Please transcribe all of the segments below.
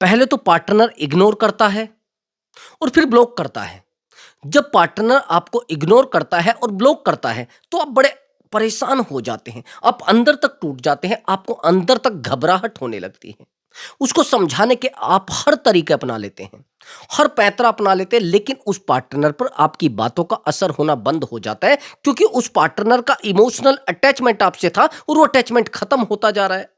पहले तो partner ignore करता है और फिर ब्लॉक करता है। जब पार्टनर आपको इग्नोर करता है और ब्लॉक करता है तो आप बड़े परेशान हो जाते हैं, आप अंदर तक टूट जाते हैं, आपको अंदर तक घबराहट होने लगती है। उसको समझाने के आप हर तरीके अपना लेते हैं, हर पैंतरा अपना लेते हैं, लेकिन उस पार्टनर पर आपकी बातों का असर होना बंद हो जाता है, क्योंकि उस पार्टनर का इमोशनल अटैचमेंट आपसे था और वो अटैचमेंट खत्म होता जा रहा है।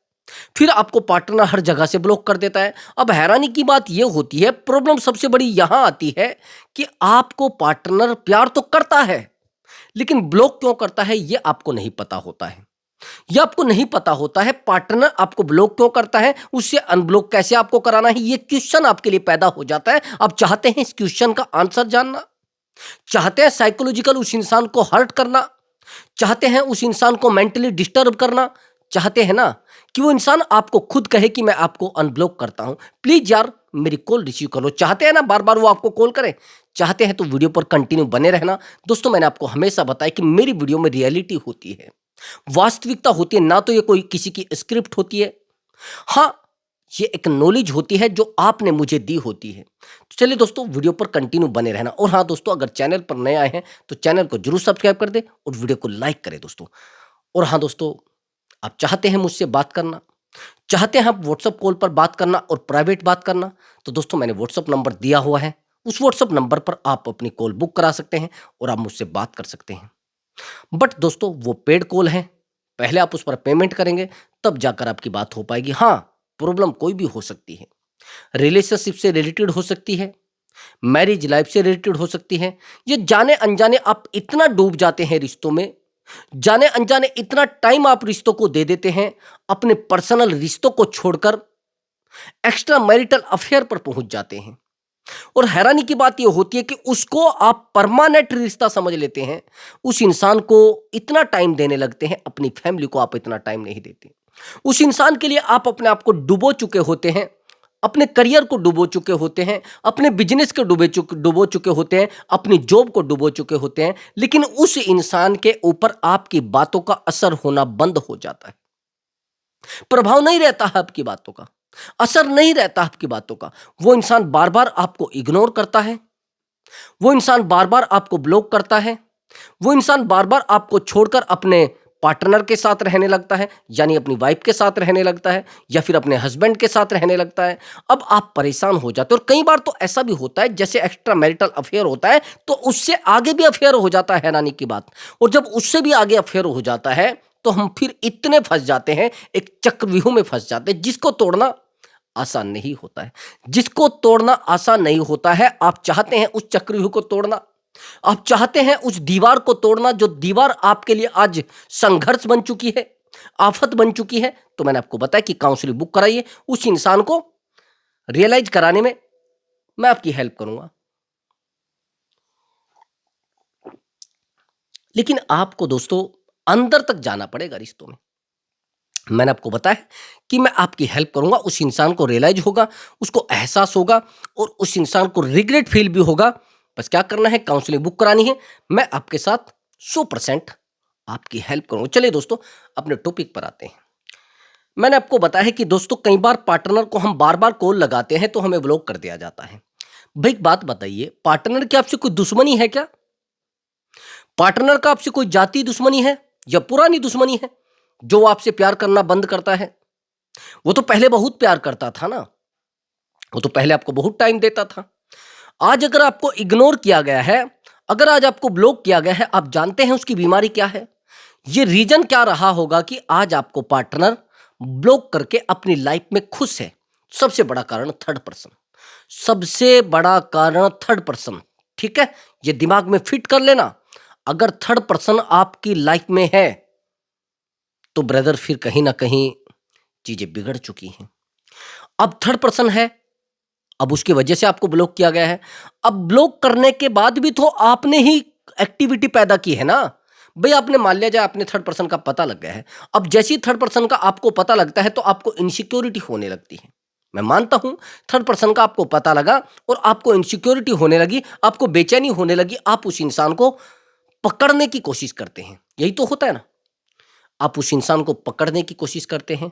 फिर आपको पार्टनर हर जगह से ब्लॉक कर देता है। अब हैरानी की बात यह होती है, प्रॉब्लम सबसे बड़ी यहां आती है कि आपको पार्टनर प्यार तो करता है, लेकिन ब्लॉक क्यों करता है यह आपको नहीं पता होता है। यह आपको नहीं पता होता है पार्टनर आपको ब्लॉक क्यों करता है, उससे अनब्लॉक कैसे आपको कराना है, यह क्वेश्चन आपके लिए पैदा हो जाता है। आप चाहते हैं इस क्वेश्चन का आंसर जानना, चाहते हैं साइकोलॉजिकल उस इंसान को हर्ट करना, चाहते हैं उस इंसान को मेंटली डिस्टर्ब करना, चाहते हैं ना कि वो इंसान आपको खुद कहे कि मैं आपको अनब्लॉक करता हूं, प्लीज यार मेरी कॉल रिसीव कर लो। चाहते हैं ना बार बार वो आपको कॉल करे, चाहते हैं तो वीडियो पर कंटिन्यू बने रहना। दोस्तों, मैंने आपको हमेशा बताया कि मेरी वीडियो में रियलिटी होती है, वास्तविकता होती है, ना तो ये कोई किसी की स्क्रिप्ट होती है। हाँ, ये एक नॉलेज होती है जो आपने मुझे दी होती है। तो चलिए दोस्तों, वीडियो पर कंटिन्यू बने रहना। और हाँ दोस्तों, अगर चैनल पर नए आए हैं तो चैनल को जरूर सब्सक्राइब कर दे और वीडियो को लाइक करें दोस्तों। और हाँ दोस्तों, आप चाहते हैं मुझसे बात करना, चाहते हैं आप व्हाट्सएप कॉल पर बात करना और प्राइवेट बात करना, तो दोस्तों मैंने व्हाट्सएप नंबर दिया हुआ है, उस व्हाट्सएप नंबर पर आप अपनी कॉल बुक करा सकते हैं और आप मुझसे बात कर सकते हैं। बट दोस्तों, वो पेड कॉल है, पहले आप उस पर पेमेंट करेंगे तब जाकर आपकी बात हो पाएगी। हाँ, प्रॉब्लम कोई भी हो सकती है, रिलेशनशिप से रिलेटेड हो सकती है, मैरिज लाइफ से रिलेटेड हो सकती है। ये जाने अनजाने आप इतना डूब जाते हैं रिश्तों में, जाने अनजाने इतना टाइम आप रिश्तों को दे देते हैं, अपने पर्सनल रिश्तों को छोड़कर एक्स्ट्रा मैरिटल अफेयर पर पहुंच जाते हैं। और हैरानी की बात यह होती है कि उसको आप परमानेंट रिश्ता समझ लेते हैं, उस इंसान को इतना टाइम देने लगते हैं, अपनी फैमिली को आप इतना टाइम नहीं देते। उस इंसान के लिए आप अपने आप को डुबो चुके होते हैं, अपने करियर को डुबो चुके होते हैं, अपने बिजनेस को डुबो चुके होते हैं, अपनी जॉब को डुबो चुके होते हैं, लेकिन उस इंसान के ऊपर आपकी बातों का असर होना बंद हो जाता है। प्रभाव नहीं रहता है आपकी बातों का, असर नहीं रहता आपकी बातों का। वो इंसान बार बार आपको इग्नोर करता है, वो इंसान बार बार आपको ब्लॉक करता है, वो इंसान बार बार आपको छोड़कर अपने पार्टनर के साथ रहने लगता है, यानी अपनी वाइफ के साथ रहने लगता है, या फिर अपने हस्बैंड के साथ रहने लगता है। अब आप परेशान हो जाते हो, और कई बार तो ऐसा भी होता है जैसे एक्स्ट्रा मैरिटल अफेयर होता है तो उससे आगे भी अफेयर हो जाता है, हैरानी की बात। और जब उससे भी आगे अफेयर हो जाता है तो हम फिर इतने फंस जाते हैं, एक चक्रव्यूह में फंस जाते हैं जिसको तोड़ना आसान नहीं होता है। जिसको तोड़ना आसान नहीं होता है, आप चाहते हैं उस चक्रव्यूह को तोड़ना, आप चाहते हैं उस दीवार को तोड़ना, जो दीवार आपके लिए आज संघर्ष बन चुकी है, आफत बन चुकी है। तो मैंने आपको बताया कि काउंसलिंग बुक कराइए, उस इंसान को रियलाइज कराने में मैं आपकी हेल्प करूंगा। लेकिन आपको दोस्तों अंदर तक जाना पड़ेगा रिश्तों में। मैंने आपको बताया कि मैं आपकी हेल्प करूंगा, उस इंसान को रियलाइज होगा, उसको एहसास होगा और उस इंसान को रिग्रेट फील भी होगा। बस क्या करना है, काउंसलिंग बुक करानी है, मैं आपके साथ 100% आपकी हेल्प करूंगा। चलिए दोस्तों, अपने टॉपिक पर आते हैं। मैंने आपको बताया है कि दोस्तों कई बार पार्टनर को हम बार बार कॉल लगाते हैं तो हमें ब्लॉक कर दिया जाता है। भाई एक बात बताइए, पार्टनर की आपसे कोई दुश्मनी है क्या? पार्टनर का आपसे कोई जाति दुश्मनी है या पुरानी दुश्मनी है जो आपसे प्यार करना बंद करता है? वो तो पहले बहुत प्यार करता था ना, वो तो पहले आपको बहुत टाइम देता था। आज अगर आपको इग्नोर किया गया है, अगर आज आपको ब्लॉक किया गया है, आप जानते हैं उसकी बीमारी क्या है? ये रीजन क्या रहा होगा कि आज आपको पार्टनर ब्लॉक करके अपनी लाइफ में खुश है? सबसे बड़ा कारण थर्ड पर्सन, सबसे बड़ा कारण थर्ड पर्सन। ठीक है, ये दिमाग में फिट कर लेना। अगर थर्ड पर्सन आपकी लाइफ में है तो ब्रदर फिर कहीं ना कहीं चीजें बिगड़ चुकी हैं। अब थर्ड पर्सन है, अब उसकी वजह से आपको ब्लॉक किया गया है। अब ब्लॉक करने के बाद भी तो आपने ही एक्टिविटी पैदा की है ना। भाई आपने मान लिया जाए आपने थर्ड पर्सन का पता लग गया है, अब जैसे ही थर्ड पर्सन का आपको पता लगता है तो आपको इनसिक्योरिटी होने लगती है। मैं मानता हूं, थर्ड पर्सन का आपको पता लगा और आपको इनसिक्योरिटी होने लगी, आपको बेचैनी होने लगी, आप उस इंसान को पकड़ने की कोशिश करते हैं। यही तो होता है ना, आप उस इंसान को पकड़ने की कोशिश करते हैं,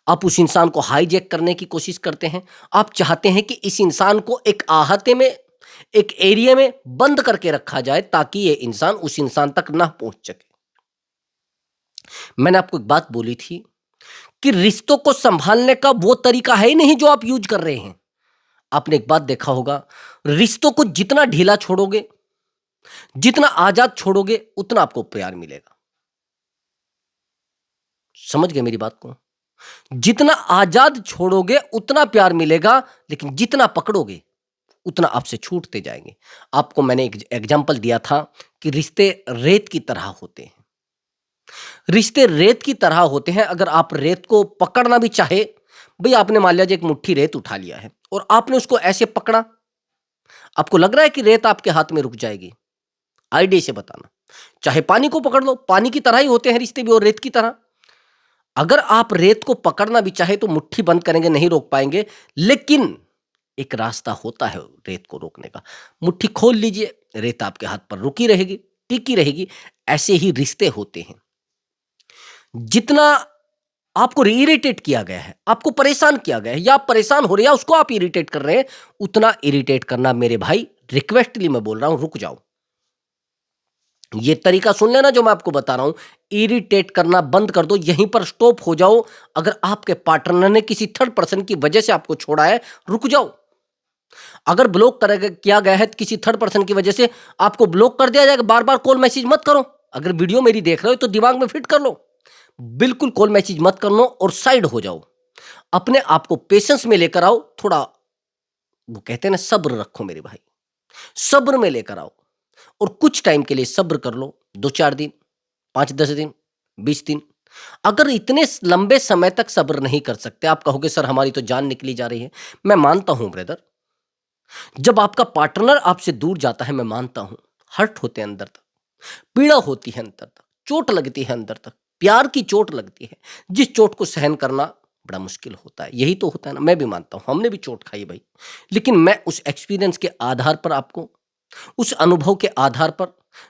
आप उस इंसान को हाईजैक करने की कोशिश करते हैं। आप चाहते हैं कि इस इंसान को एक अहाते में, एक एरिया में बंद करके रखा जाए ताकि ये इंसान उस इंसान तक ना पहुंच सके। मैंने आपको एक बात बोली थी कि रिश्तों को संभालने का वो तरीका है ही नहीं जो आप यूज कर रहे हैं। आपने एक बात देखा होगा, रिश्तों को जितना ढीला छोड़ोगे, जितना आजाद छोड़ोगे, उतना आपको प्यार मिलेगा। समझ गए मेरी बात को? जितना आजाद छोड़ोगे उतना प्यार मिलेगा, लेकिन जितना पकड़ोगे उतना आपसे छूटते जाएंगे। आपको मैंने एक एग्जाम्पल दिया था कि रिश्ते रेत की तरह होते हैं। रिश्ते रेत की तरह होते हैं। अगर आप रेत को पकड़ना भी चाहे, भाई आपने मान लिया एक मुट्ठी रेत उठा लिया है और आपने उसको ऐसे पकड़ा, आपको लग रहा है कि रेत आपके हाथ में रुक जाएगी? आइडिया से बताना। चाहे पानी को पकड़ लो, पानी की तरह ही होते हैं रिश्ते भी, और रेत की तरह। अगर आप रेत को पकड़ना भी चाहे तो मुट्ठी बंद करेंगे, नहीं रोक पाएंगे, लेकिन एक रास्ता होता है रेत को रोकने का। मुट्ठी खोल लीजिए, रेत आपके हाथ पर रुकी रहेगी, टिकी रहेगी। ऐसे ही रिश्ते होते हैं। जितना आपको इरिटेट किया गया है, आपको परेशान किया गया है, या आप परेशान हो रहे हैं, उसको आप इरिटेट कर रहे हैं, उतना इरिटेट करना मेरे भाई, रिक्वेस्टली मैं बोल रहा हूं, रुक जाओ। ये तरीका सुन लेना जो मैं आपको बता रहा हूं। इरिटेट करना बंद कर दो, यहीं पर स्टॉप हो जाओ। अगर आपके पार्टनर ने किसी थर्ड पर्सन की वजह से आपको छोड़ा है, रुक जाओ। अगर ब्लॉक किया गया है किसी थर्ड पर्सन की वजह से, आपको ब्लॉक कर दिया जाएगा, बार बार कॉल मैसेज मत करो। अगर वीडियो मेरी देख रहे हो तो दिमाग में फिट कर लो, बिल्कुल कॉल मैसेज मत करना और साइड हो जाओ। अपने आप को पेशेंस में लेकर आओ। थोड़ा, वो कहते हैं ना, सब्र रखो मेरे भाई, सब्र में लेकर आओ और कुछ टाइम के लिए सब्र कर लो। 2-4 दिन, 5-10 दिन, 20 दिन। अगर इतने लंबे समय तक सब्र नहीं कर सकते, आप कहोगे सर हमारी तो जान निकली जा रही है। मैं मानता हूं ब्रदर, जब आपका पार्टनर आपसे दूर जाता है, मैं मानता हूं, हर्ट होते हैं अंदर तक, पीड़ा होती है अंदर तक, चोट लगती है अंदर तक, प्यार की चोट लगती है, जिस चोट को सहन करना बड़ा मुश्किल होता है। यही तो होता है ना, मैं भी मानता हूं, हमने भी चोट खाई भाई। लेकिन मैं उस एक्सपीरियंस के आधार पर आपको, उस अनुभव के आधार पर,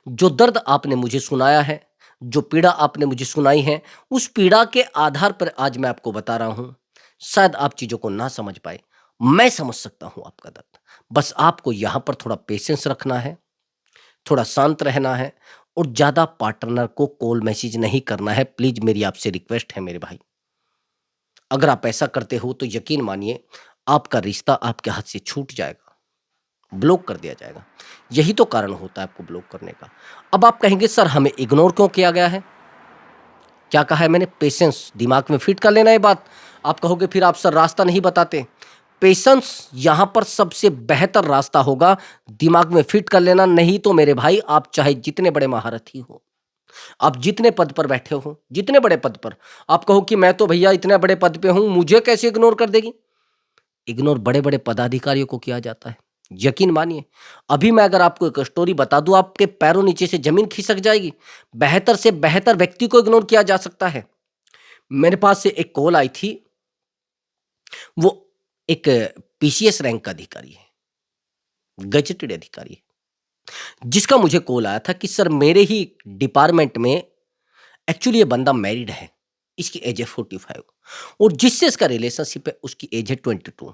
जो दर्द आपने मुझे सुनाया है, जो पीड़ा आपने मुझे सुनाई है, उस पीड़ा के आधार पर आज मैं आपको बता रहा हूं। शायद आप चीजों को ना समझ पाए, मैं समझ सकता हूं आपका दर्द। बस आपको यहां पर थोड़ा पेशेंस रखना है, थोड़ा शांत रहना है, और ज्यादा पार्टनर को कॉल मैसेज नहीं करना है। प्लीज मेरी आपसे रिक्वेस्ट है मेरे भाई। अगर आप ऐसा करते हो तो यकीन मानिए, आपका रिश्ता आपके हाथ से छूट जाएगा, ब्लॉक कर दिया जाएगा। यही तो कारण होता है आपको ब्लॉक करने का। अब आप कहेंगे सर हमें इग्नोर क्यों किया गया है? क्या कहा है मैंने? पेशेंस। दिमाग में फिट कर लेना ये बात। आप कहोगे फिर आप सर रास्ता नहीं बताते। पेशेंस यहां पर सबसे बेहतर रास्ता होगा। दिमाग में फिट कर लेना, नहीं तो मेरे भाई आप चाहे जितने बड़े महारथी हो, आप जितने पद पर बैठे हो, जितने बड़े पद पर, आप कहो कि मैं तो भैया इतने बड़े पद पे हूं, मुझे कैसे इग्नोर कर देगी? इग्नोर बड़े बड़े पदाधिकारियों को किया जाता है। यकीन मानिए, अभी मैं अगर आपको एक स्टोरी बता दूं, आपके पैरों नीचे से जमीन खिसक जाएगी। बेहतर से बेहतर व्यक्ति को इग्नोर किया जा सकता है। मेरे पास से एक कॉल आई थी, वो एक पीसीएस रैंक का अधिकारी है, गजेटेड अधिकारी है, जिसका मुझे कॉल आया था कि सर मेरे ही डिपार्टमेंट में एक्चुअली ये बंदा मैरिड है, इसकी एज है 45, और जिससे इसका रिलेशनशिप है उसकी एज है 22।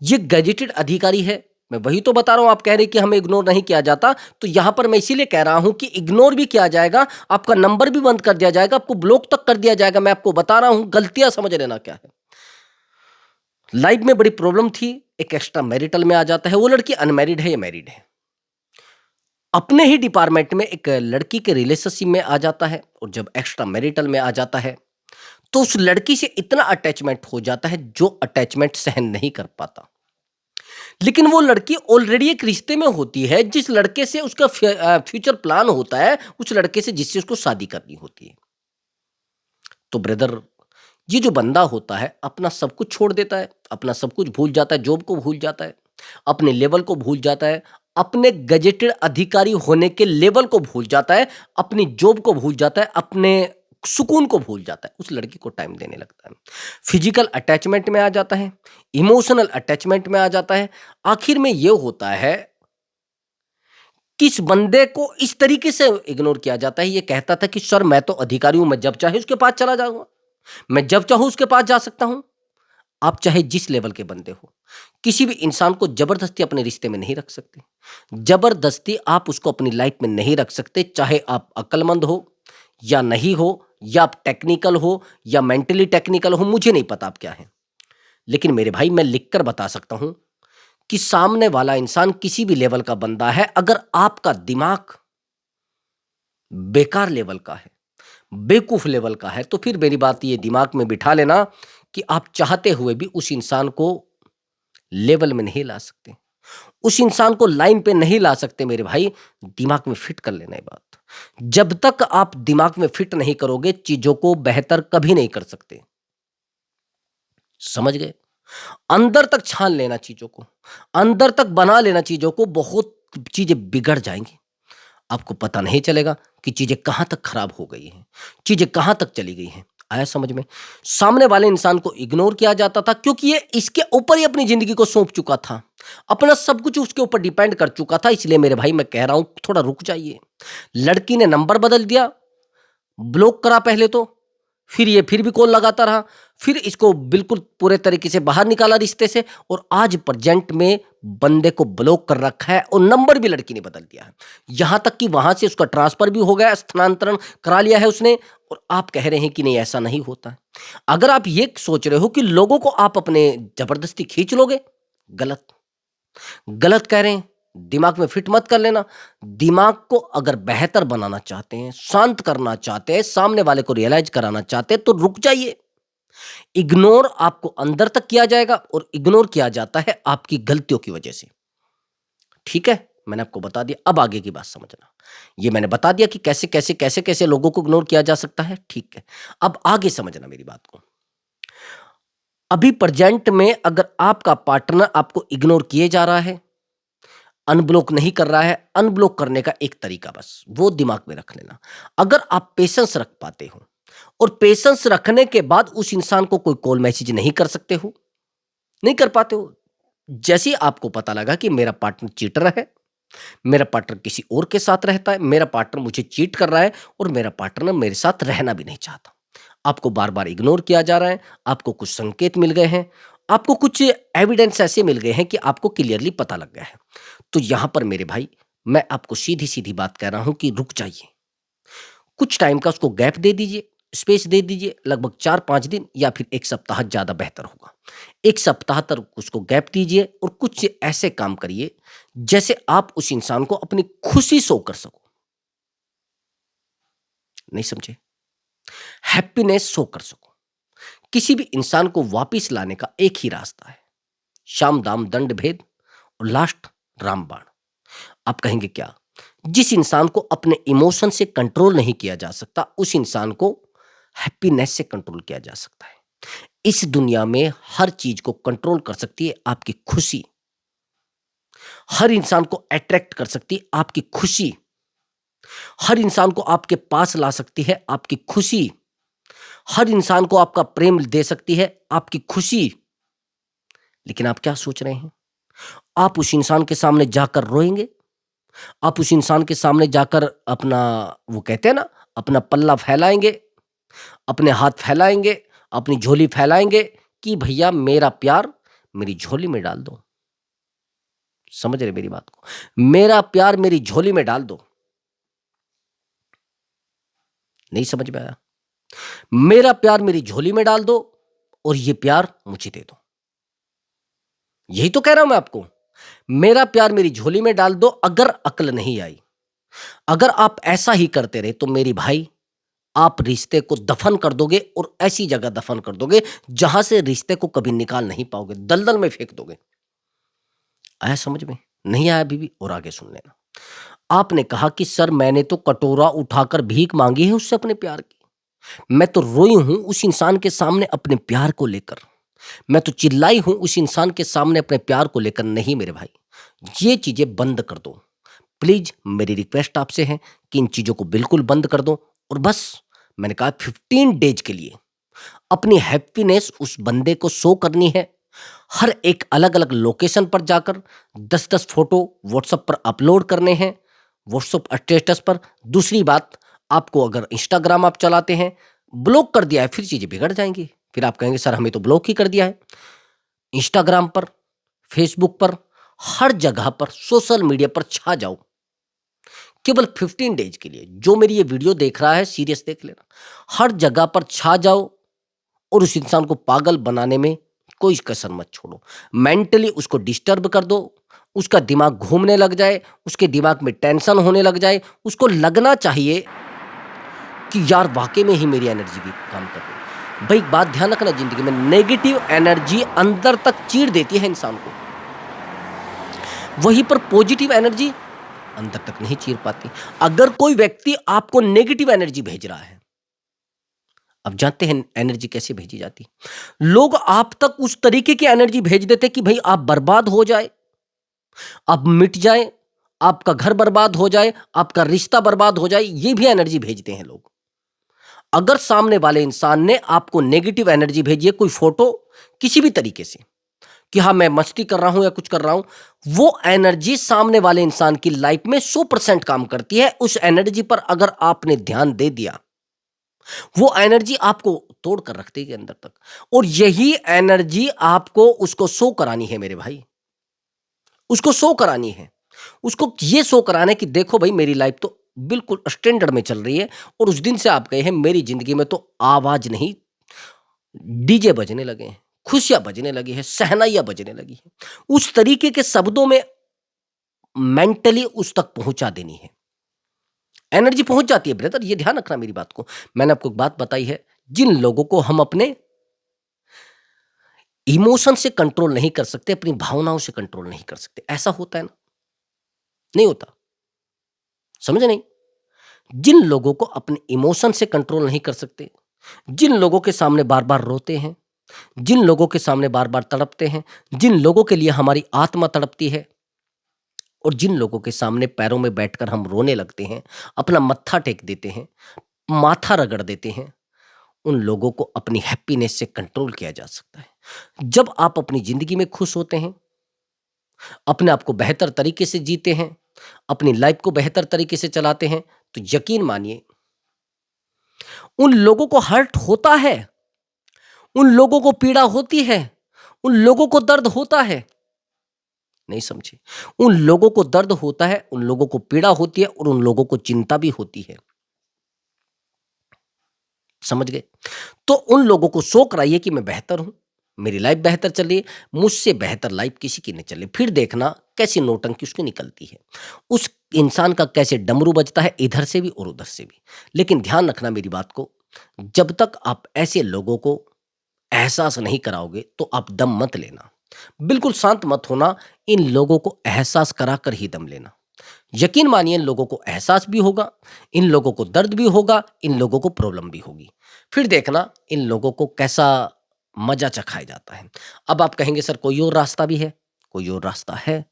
ये गजेटेड अधिकारी है। मैं वही तो बता रहा हूं, आप कह रहे कि हमें इग्नोर नहीं किया जाता, तो यहां पर मैं इसीलिए कह रहा हूं कि इग्नोर भी किया जाएगा, आपका नंबर भी बंद कर दिया जाएगा, आपको ब्लॉक तक कर दिया जाएगा। मैं आपको बता रहा हूं, गलतियां समझ लेना क्या है। लाइफ में बड़ी प्रॉब्लम थी, एक एक्स्ट्रा मैरिटल में आ जाता है। वो लड़की अनमैरिड है या मैरिड है, अपने ही डिपार्टमेंट में एक लड़की के रिलेशनशिप में आ जाता है, और जब एक्स्ट्रा मैरिटल में आ जाता है तो उस लड़की से इतना अटैचमेंट हो जाता है जो अटैचमेंट सहन नहीं कर पाता। लेकिन वो लड़की ऑलरेडी एक रिश्ते में होती है, जिस लड़के से उसका फ्यूचर प्लान होता है, उस लड़के से जिससे उसको शादी करनी होती है। तो ब्रदर, ये जो बंदा होता है अपना सब कुछ छोड़ देता है, अपना सब कुछ भूल जाता है, जॉब को भूल जाता है, अपने लेवल को भूल जाता है, अपने गजेटेड अधिकारी होने के लेवल को भूल जाता है, अपनी जॉब को भूल जाता है, अपने सुकून को भूल जाता है, उस लड़की को टाइम देने लगता है, फिजिकल अटैचमेंट में आ जाता है, इमोशनल अटैचमेंट में आ जाता है। आखिर में यह होता है कि इस बंदे को इस तरीके से इग्नोर किया जाता है। ये कहता था कि सर मैं तो अधिकारी हूं, मैं जब चाहे उसके पास चला जाऊंगा, मैं जब चाहूं उसके पास जा सकता हूं। आप चाहे जिस लेवल के बंदे हो, किसी भी इंसान को जबरदस्ती अपने रिश्ते में नहीं रख सकते। जबरदस्ती आप उसको अपनी लाइफ में नहीं रख सकते, चाहे आप अक्लमंद हो या नहीं हो, या आप टेक्निकल हो या मेंटली टेक्निकल हो, मुझे नहीं पता आप क्या हैं। लेकिन मेरे भाई, मैं लिखकर बता सकता हूं कि सामने वाला इंसान किसी भी लेवल का बंदा है, अगर आपका दिमाग बेकार लेवल का है, बेवकूफ लेवल का है, तो फिर मेरी बात ये दिमाग में बिठा लेना कि आप चाहते हुए भी उस इंसान को लेवल में नहीं ला सकते, उस इंसान को लाइन पे नहीं ला सकते मेरे भाई। दिमाग में फिट कर लेना ये बात। जब तक आप दिमाग में फिट नहीं करोगे, चीजों को बेहतर कभी नहीं कर सकते। समझ गए? अंदर तक छान लेना चीजों को, अंदर तक बना लेना चीजों को, बहुत चीजें बिगड़ जाएंगी। आपको पता नहीं चलेगा कि चीजें कहां तक खराब हो गई हैं, चीजें कहां तक चली गई हैं। आया समझ में? सामने वाले इंसान को इग्नोर किया जाता था क्योंकि ये इसके ऊपर ही अपनी जिंदगी को सौंप चुका था, अपना सब कुछ उसके ऊपर डिपेंड कर चुका था। इसलिए मेरे भाई, मैं कह रहा हूं थोड़ा रुक जाइए। लड़की ने नंबर बदल दिया, ब्लॉक करा पहले तो, फिर ये फिर भी कॉल लगाता रहा, फिर इसको बिल्कुल पूरे तरीके से बाहर निकाला रिश्ते से, और आज प्रेजेंट में बंदे को ब्लॉक कर रखा है और नंबर भी लड़की ने बदल दिया है। यहां तक कि वहां से उसका ट्रांसफर भी हो गया, स्थानांतरण करा लिया है उसने, और आप कह रहे हैं कि नहीं ऐसा नहीं होता है। अगर आप ये सोच रहे हो कि लोगों को आप अपने जबरदस्ती खींच लोगे, गलत, गलत कह रहे हैं। दिमाग में फिट मत कर लेना। दिमाग को अगर बेहतर बनाना चाहते हैं, शांत करना चाहते हैं, सामने वाले को रियलाइज कराना चाहते हैं, तो रुक जाइए। इग्नोर आपको अंदर तक किया जाएगा, और इग्नोर किया जाता है आपकी गलतियों की वजह से। ठीक है, मैंने आपको बता दिया, अब आगे की बात समझना। ये मैंने बता दिया कि कैसे कैसे कैसे कैसे लोगों को इग्नोर किया जा सकता है। ठीक है, अब आगे समझना मेरी बात को। अभी प्रेजेंट में अगर आपका पार्टनर आपको इग्नोर किए जा रहा है, अनब्लॉक नहीं कर रहा है, अनब्लॉक करने का एक तरीका बस वो दिमाग में रख लेना। अगर आप पेशेंस रख पाते हो, और पेशेंस रखने के बाद उस इंसान को कोई कॉल मैसेज नहीं कर सकते हो, नहीं कर पाते हो। जैसे ही आपको पता लगा कि मेरा पार्टनर चीटर है, मेरा पार्टनर किसी और के साथ रहता है, मेरा पार्टनर मुझे चीट कर रहा है, और मेरा पार्टनर मेरे साथ रहना भी नहीं चाहता, आपको बार बार इग्नोर किया जा रहा है, आपको कुछ संकेत मिल गए हैं, आपको कुछ एविडेंस ऐसे मिल गए हैं कि आपको क्लियरली पता लग गया है, तो यहां पर मेरे भाई, मैं आपको सीधी सीधी बात कह रहा हूं कि रुक जाइए। कुछ टाइम का उसको गैप दे दीजिए, स्पेस दे दीजिए, लगभग 4-5 दिन या फिर 1 सप्ताह ज़्यादा बेहतर होगा। 1 सप्ताह तक उसको गैप दीजिए, और कुछ ऐसे काम करिए जैसे आप उस इंसान को अपनी खुशी शो कर सको। नहीं समझे? हैप्पीनेस शो कर सको। किसी भी इंसान को वापिस लाने का एक ही रास्ता है, शाम दाम दंड भेद, और लास्ट रामबाण। आप कहेंगे क्या? जिस इंसान को अपने इमोशन से कंट्रोल नहीं किया जा सकता, उस इंसान को हैप्पीनेस से कंट्रोल किया जा सकता है। इस दुनिया में हर चीज को कंट्रोल कर सकती है आपकी खुशी। हर इंसान को अट्रैक्ट कर सकती है आपकी खुशी। हर इंसान को आपके पास ला सकती है आपकी खुशी। हर इंसान को आपका प्रेम दे सकती है आपकी खुशी। लेकिन आप क्या सोच रहे हैं? आप उस इंसान के सामने जाकर रोएंगे? आप उस इंसान के सामने जाकर अपना, वो कहते हैं ना, अपना पल्ला फैलाएंगे, अपने हाथ फैलाएंगे, अपनी झोली फैलाएंगे कि भैया मेरा प्यार मेरी झोली में डाल दो? समझ रहे मेरी बात को? मेरा प्यार मेरी झोली में डाल दो। नहीं समझ में आया? मेरा प्यार मेरी झोली में डाल दो, और ये प्यार मुझे दे दो। यही तो कह रहा हूं मैं आपको। मेरा प्यार मेरी झोली में डाल दो। अगर अक्ल नहीं आई, अगर आप ऐसा ही करते रहे, तो मेरी भाई, आप रिश्ते को दफन कर दोगे, और ऐसी जगह दफन कर दोगे जहां से रिश्ते को कभी निकाल नहीं पाओगे, दलदल में फेंक दोगे। आया समझ में? नहीं आया अभी भी? और आगे सुन लेना। आपने कहा कि सर मैंने तो कटोरा उठाकर भीख मांगी है उससे अपने प्यार की, मैं तो रोई हूं उस इंसान के सामने अपने प्यार को लेकर, मैं तो चिल्लाई हूं उस इंसान के सामने अपने प्यार को लेकर। नहीं मेरे भाई, ये चीजें बंद कर दो प्लीज। मेरी रिक्वेस्ट आपसे है कि इन चीजों को बिल्कुल बंद कर दो, और बस, मैंने कहा 15 डेज के लिए अपनी हैप्पीनेस उस बंदे को शो करनी है। हर एक अलग अलग लोकेशन पर जाकर 10-10 फोटो व्हाट्सएप पर अपलोड करने हैं, व्हाट्सएप स्टेटस पर। दूसरी बात, आपको अगर इंस्टाग्राम आप चलाते हैं, ब्लॉक कर दिया है फिर चीजें बिगड़ जाएंगी। फिर आप कहेंगे सर हमें तो ब्लॉक ही कर दिया है। इंस्टाग्राम पर, फेसबुक पर, हर जगह पर, सोशल मीडिया पर छा जाओ केवल 15 डेज के लिए। जो मेरी ये वीडियो देख रहा है सीरियस देख लेना, हर जगह पर छा जाओ और उस इंसान को पागल बनाने में कोई कसर मत छोड़ो। मेंटली उसको डिस्टर्ब कर दो, उसका दिमाग घूमने लग जाए, उसके दिमाग में टेंशन होने लग जाए, उसको लगना चाहिए कि यार वाकई में ही मेरी एनर्जी भी काम कर रही है। भाई एक बात ध्यान रखना, जिंदगी में नेगेटिव एनर्जी अंदर तक चीर देती है इंसान को, वहीं पर पॉजिटिव एनर्जी अंदर तक नहीं चीर पाती। अगर कोई व्यक्ति आपको नेगेटिव एनर्जी भेज रहा है, अब जानते हैं एनर्जी कैसे भेजी जाती। लोग आप तक उस तरीके की एनर्जी भेज देते कि भाई आप बर्बाद हो जाए, आप मिट जाए, आपका घर बर्बाद हो जाए, आपका रिश्ता बर्बाद हो जाए, ये भी एनर्जी भेजते हैं लोग। अगर सामने वाले इंसान ने आपको नेगेटिव एनर्जी भेजी है, कोई फोटो किसी भी तरीके से कि हाँ मैं मस्ती कर रहा हूं या कुछ कर रहा हूं, वो एनर्जी सामने वाले इंसान की लाइफ में 100% काम करती है। उस एनर्जी पर अगर आपने ध्यान दे दिया, वो एनर्जी आपको तोड़ कर रख देगी अंदर तक, और यही एनर्जी आपको उसको शो करानी है मेरे भाई, उसको शो करानी है। उसको ये शो कराना है कि देखो भाई मेरी लाइफ तो बिल्कुल स्टैंडर्ड में चल रही है, और उस दिन से आप गए हैं मेरी जिंदगी में तो आवाज नहीं, डीजे बजने लगे हैं, खुशियां बजने लगी है, शहनाइयां बजने लगी है। उस तरीके के शब्दों में मेंटली उस तक पहुंचा देनी है, एनर्जी पहुंच जाती है ब्रदर, ये ध्यान रखना मेरी बात को। मैंने आपको एक बात बताई है, जिन लोगों को हम अपने इमोशन से कंट्रोल नहीं कर सकते, अपनी भावनाओं से कंट्रोल नहीं कर सकते, ऐसा होता है ना, नहीं होता, समझे नहीं। जिन लोगों को अपने इमोशन से कंट्रोल नहीं कर सकते, जिन लोगों के सामने बार बार रोते हैं, जिन लोगों के सामने बार बार तड़पते हैं, जिन लोगों के लिए हमारी आत्मा तड़पती है, और जिन लोगों के सामने पैरों में बैठकर हम रोने लगते हैं, अपना मत्था टेक देते हैं, माथा रगड़ देते हैं, उन लोगों को अपनी हैप्पीनेस से कंट्रोल किया जा सकता है। जब आप अपनी जिंदगी में खुश होते हैं, अपने आप को बेहतर तरीके से जीते हैं, अपनी लाइफ को बेहतर तरीके से चलाते हैं, तो यकीन मानिए उन लोगों को हर्ट होता है, उन लोगों को पीड़ा होती है, उन लोगों को दर्द होता है, नहीं समझे, उन लोगों को दर्द होता है, उन लोगों को पीड़ा होती है, और उन लोगों को चिंता भी होती है, समझ गए। तो उन लोगों को शो कराइए कि मैं बेहतर हूं, मेरी लाइफ बेहतर चल रही है, मुझसे बेहतर लाइफ किसी की नहीं चले, फिर देखना कैसी नौटंकी उसकी निकलती है, उस इंसान का कैसे डमरू बजता है, इधर से भी और उधर से भी। लेकिन ध्यान रखना मेरी बात को, जब तक आप ऐसे लोगों को एहसास नहीं कराओगे तो आप दम मत लेना, बिल्कुल शांत मत होना, इन लोगों को एहसास कराकर ही दम लेना। यकीन मानिए इन लोगों को एहसास भी होगा, इन लोगों को दर्द भी होगा, इन लोगों को प्रॉब्लम भी होगी, फिर देखना इन लोगों को कैसा मजा चखाया जाता है। अब आप कहेंगे सर कोई और रास्ता भी है, कोई और रास्ता है,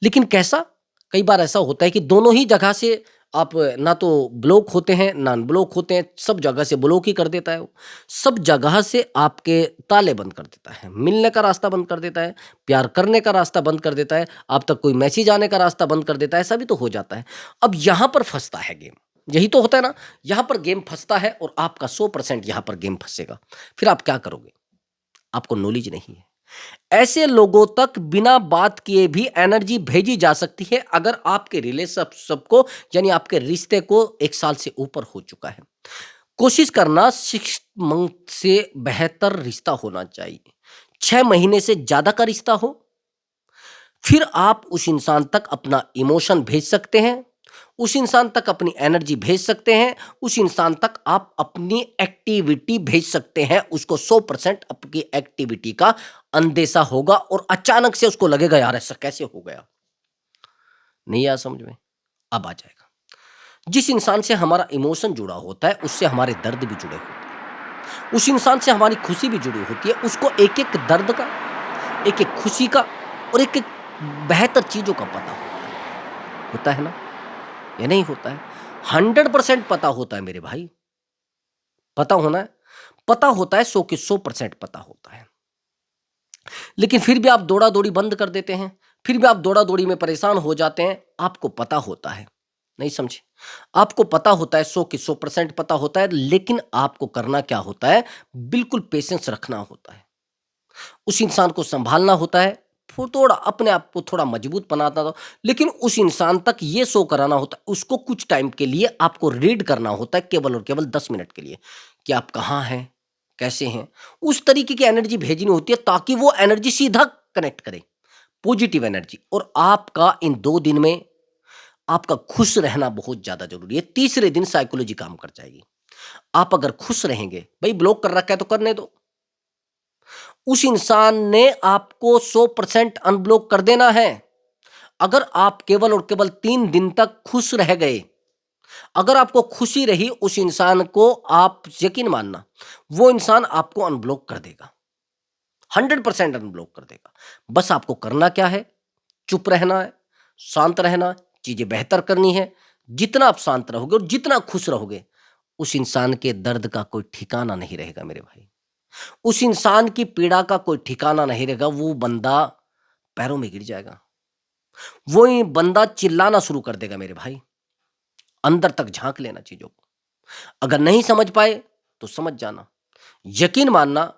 लेकिन कैसा? कई बार ऐसा होता है कि दोनों ही जगह से आप ना तो ब्लॉक होते हैं ना अनब्लॉक होते हैं, सब जगह से ब्लॉक ही कर देता है वो, सब जगह से आपके ताले बंद कर देता है, मिलने का रास्ता बंद कर देता है, प्यार करने का रास्ता बंद कर देता है, आप तक कोई मैसेज आने का रास्ता बंद कर देता है, ऐसा भी तो हो जाता है। अब यहाँ पर फंसता है गेम, यही तो होता है ना, यहाँ पर गेम फंसता है और आपका 100% यहाँ पर गेम फंसेगा। फिर आप क्या करोगे? आपको नॉलेज नहीं है। ऐसे लोगों तक बिना बात किए भी एनर्जी भेजी जा सकती है अगर आपके रिलेशनशिप को, यानी आपके रिश्ते को 1 साल से ऊपर हो चुका है। कोशिश करना 6 मंथ से बेहतर रिश्ता होना चाहिए। 6 महीने से ज्यादा का रिश्ता हो, फिर आप उस इंसान तक अपना इमोशन भेज सकते हैं, उस इंसान तक अपनी एनर्जी भेज सकते हैं, उस इंसान तक आप अपनी एक्टिविटी भेज सकते हैं। उसको 100% आपकी एक्टिविटी का अंदेशा होगा और अचानक से उसको लगेगा यार ऐसा कैसे हो गया। नहीं आया समझ में? अब आ जाएगा। जिस इंसान से हमारा इमोशन जुड़ा होता है उससे हमारे दर्द भी जुड़े होते हैं, उस इंसान से हमारी खुशी भी जुड़ी होती है। उसको एक एक दर्द का, एक एक खुशी का और एक एक बेहतर चीजों का पता होता है ना, ये नहीं होता है? 100% पता होता है मेरे भाई, पता होना है, पता होता है, 100 के 100% पता होता है। लेकिन फिर भी आप दौड़ा दौड़ी बंद कर देते हैं, फिर भी आप दौड़ा दौड़ी में परेशान हो जाते हैं। आपको पता होता है, नहीं समझे। आपको पता होता है 100 की 100% पता होता है, लेकिन आपको करना क्या होता है, बिल्कुल पेशेंस रखना होता है। उस इंसान को सँभालना होता है, फिर थोड़ा अपने आप को थोड़ा मजबूत बनाता था, लेकिन उस इंसान तक ये शो कराना होता है, उसको कुछ टाइम के लिए आपको रीड करना होता है, केवल और केवल 10 मिनट के लिए, कि आप कहाँ हैं, कैसे हैं? उस तरीके की एनर्जी भेजनी होती है ताकि वो एनर्जी सीधा कनेक्ट करे, पॉजिटिव एनर्जी। और आपका इन 2 दिन में आपका खुश रहना बहुत ज़्यादा ज़रूरी है। तीसरे दिन साइकोलॉजी काम कर जाएगी। आप अगर खुश रहेंगे, भई ब्लॉक कर रखा है तो करने दो। उस इंसान ने आपको 100% अनब्लॉक कर देना है। अगर आप केवल और केवल 3 दिन तक खुश रह गए, अगर आपको खुशी रही उस इंसान को, आप यकीन मानना वो इंसान आपको अनब्लॉक कर देगा, 100% अनब्लॉक कर देगा। बस आपको करना क्या है? चुप रहना है, शांत रहना है, चीज़ें बेहतर करनी है। जितना आप शांत रहोगे और जितना खुश रहोगे, उस इंसान के दर्द का कोई ठिकाना नहीं रहेगा मेरे भाई। उस इंसान की पीड़ा का कोई ठिकाना नहीं रहेगा, वो बंदा पैरों में गिर जाएगा। वो ही बंदा चिल्लाना शुरू कर देगा मेरे भाई। अंदर तक झाँक लेना चीज़ों को। अगर नहीं समझ पाए तो समझ जाना। यकीन मानना,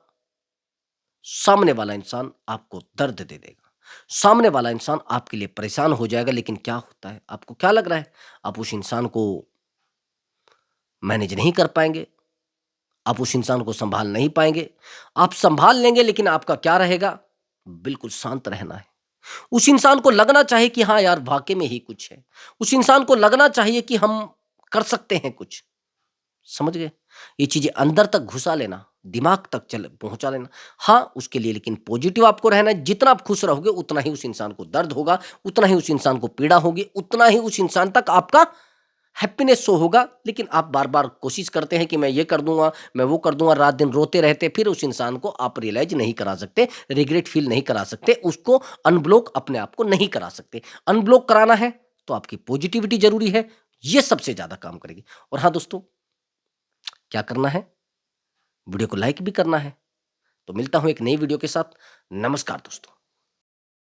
सामने वाला इंसान आपको दर्द दे देगा। सामने वाला इंसान आपके लिए परेशान हो जाएगा, लेकिन क्या होता है, आपको क्या लग रहा है? आप उस इंसान को मैनेज नहीं कर पाएँगे, आप उस इंसान को सँभाल नहीं पाएँगे। आप सँभाल लेंगे, लेकिन आपका क्या रहेगा? बिल्कुल शांत रहना है। उस इंसान को लगना चाहिए कि हाँ यार, वाक़ई में ही कुछ है। उस इंसान को लगना चाहिए कि हम कर सकते हैं कुछ। समझ गए? ये चीज़ें अंदर तक घुसा लेना, दिमाग तक चल पहुँचा लेना। हाँ, उसके लिए लेकिन पॉज़िटिव आपको रहना है। जितना आप खुश रहोगे, उतना ही उस इंसान को दर्द होगा, उतना ही उस इंसान को पीड़ा होगी, उतना ही उस इंसान तक आपका हैप्पीनेस शो होगा। लेकिन आप बार-बार कोशिश करते हैं कि मैं ये कर दूँगा, मैं वो कर दूँगा, रात-दिन रोते रहते, फिर उस इंसान को आप रियलाइज़ नहीं करा सकते, रिग्रेट फ़ील नहीं करा सकते, उसको अनब्लॉक अपने आप को नहीं करा सकते। अनब्लॉक कराना है, तो आपकी पॉज़िटिविटी ज़रूरी है, ये सबसे ज़्यादा काम करेगी। और हाँ दोस्तों, क्या करना है? वीडियो को लाइक भी करना है। तो मिलता हूँ एक नई वीडियो के साथ। नमस्कार दोस्तों।